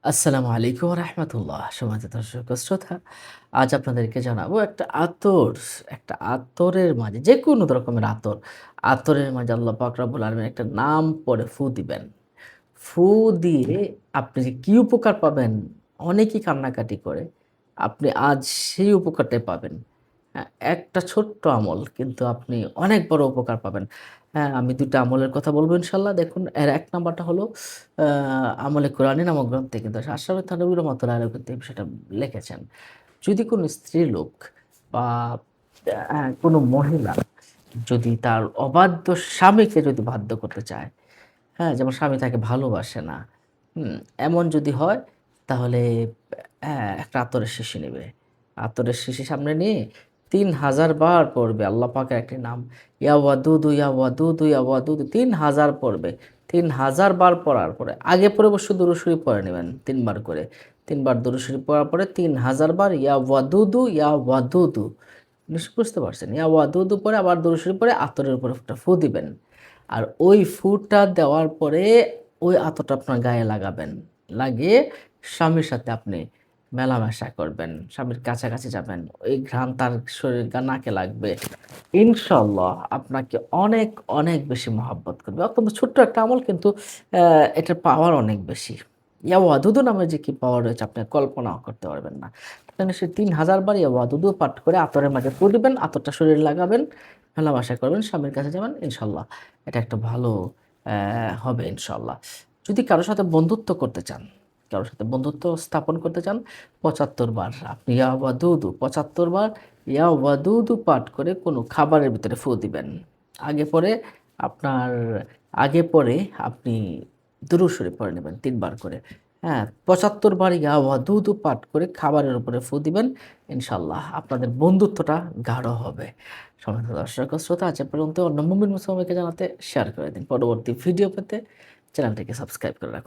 আসসালামু আলাইকুম রাহমাতুল্লাহ। সম্মানিত দর্শক ও শ্রোতা, আজ আপনাদেরকে জানাবো একটা আতরের মাঝে যেকোনো রকমের আতরের মাঝে আল্লাহ পাক রব্বুল আলামিন একটা নাম পড়ে ফু দিবেন। ফু দিয়ে আপনি যে কি উপকার পাবেন, অনেকেই কান্নাকাটি করে। আপনি আজ সেই উপকারটাই পাবেন। একটা ছোট্ট আমল কিন্তু আপনি অনেক বড় উপকার পাবেন। হ্যাঁ, আমি ২ টা আমলের কথা বলব ইনশাআল্লাহ। দেখুন এর ১ নাম্বারটা হলো আ আমলে কোরআনী নামক গ্রন্থে কিন্তু আশরাফ থানভী রহমাতুল্লাহ আলাইহি কিন্তু এই বিষয়টা লিখেছেন। যদি কোনো স্ত্রীলোক বা কোনো মহিলা যদি তার অবাধ্য স্বামীকে যদি বাধ্য করতে চায়, হ্যাঁ? যেমন স্বামী তাকে ভালোবাসে না, হুম? এমন যদি হয় তাহলে একটা আতরের শিশি নিবে। আতরের শিশি সামনে নিয়ে ৩০০০ বার পড়বে আল্লাহ পাকের একটি নাম। ইয়া ওয়াদুদু, ইয়া ওয়াদুদু, ইয়া ওয়াদুদু ৩০০০ পড়বে। ৩০০০ বার পড়ার পরে আগে পড়ে অবশ্য দুরূদ শরীফ পড়ে নিবেন ৩ বার করে। ৩ বার দুরূদ শরীফ পড়ার পরে ৩০০০ বার ইয়া ওয়াদুদু, ইয়া ওয়াদুদু নিশ্চয়ই বুঝতে পারছেন? ইয়া ওয়াদুদু পরে আবার দুরূদ শরীফ পড়ে আতরের উপরে একটা ফু দিবেন। আর ওই ফুটা দেওয়ার পরে ওই আতরটা আপনার গায়ে লাগাবেন। লাগিয়ে স্বামীর সাথে আপনি মেলামেশা করবেন। স্বামীর কাছাকাছি যাবেন। ওই ঘ্রাণ তার শরীর নাকে লাগবে। ইনশাআল্লাহ আপনাকে অনেক, অনেক বেশি মহাব্বত করবে। অত্যন্ত ছোট্ট একটা আমল কিন্তু অ্যা এটার পাওয়ার অনেক বেশি। ইয়া ওয়াদুদু নামে যে কি পাওয়ার রয়েছে আপনি কল্পনাও করতে পারবেন না। আপনি সে ৩০০০ বার ইয়া ওয়াদুদু পাঠ করে আতরের মাঝে ফু দিবেন, আতরটা শরীরে লাগাবেন, মেলামেশা করবেন, স্বামীর কাছে যাবেন। ইনশাআল্লাহ এটা একটা ভালো হবে ইনশাআল্লাহ। যদি কারো সাথে বন্ধুত্ব করতে চান, কারো সাথে বন্ধুত্ব স্থাপন করতে চান ৭৫ বার আপনি ইয়া ওয়াদুদু ৭৫ বার ইয়া ওয়াদুদু পাঠ করে কোনো খাবারের ভিতরে ফু দিবেন। আগে পরে আপনার আগে পরে আপনি দুরূদ শরীফ পড়ে নেবেন ৩ বার করে। হ্যাঁ, ৭৫ বার ইয়া ওয়াদুদু পাঠ করে খাবারের উপরে ফু দিবেন। ইনশাআল্লাহ আপনাদের বন্ধুত্বটা গাঢ় হবে। সম্মানিত দর্শক ও শ্রোতা আজ এ পর্যন্ত অন্য মুমিন মুসলমানকে জানাতে শেয়ার করে দিন। পরবর্তী ভিডিও পেতে চ্যানেলটিকে সাবস্ক্রাইব করে রাখুন।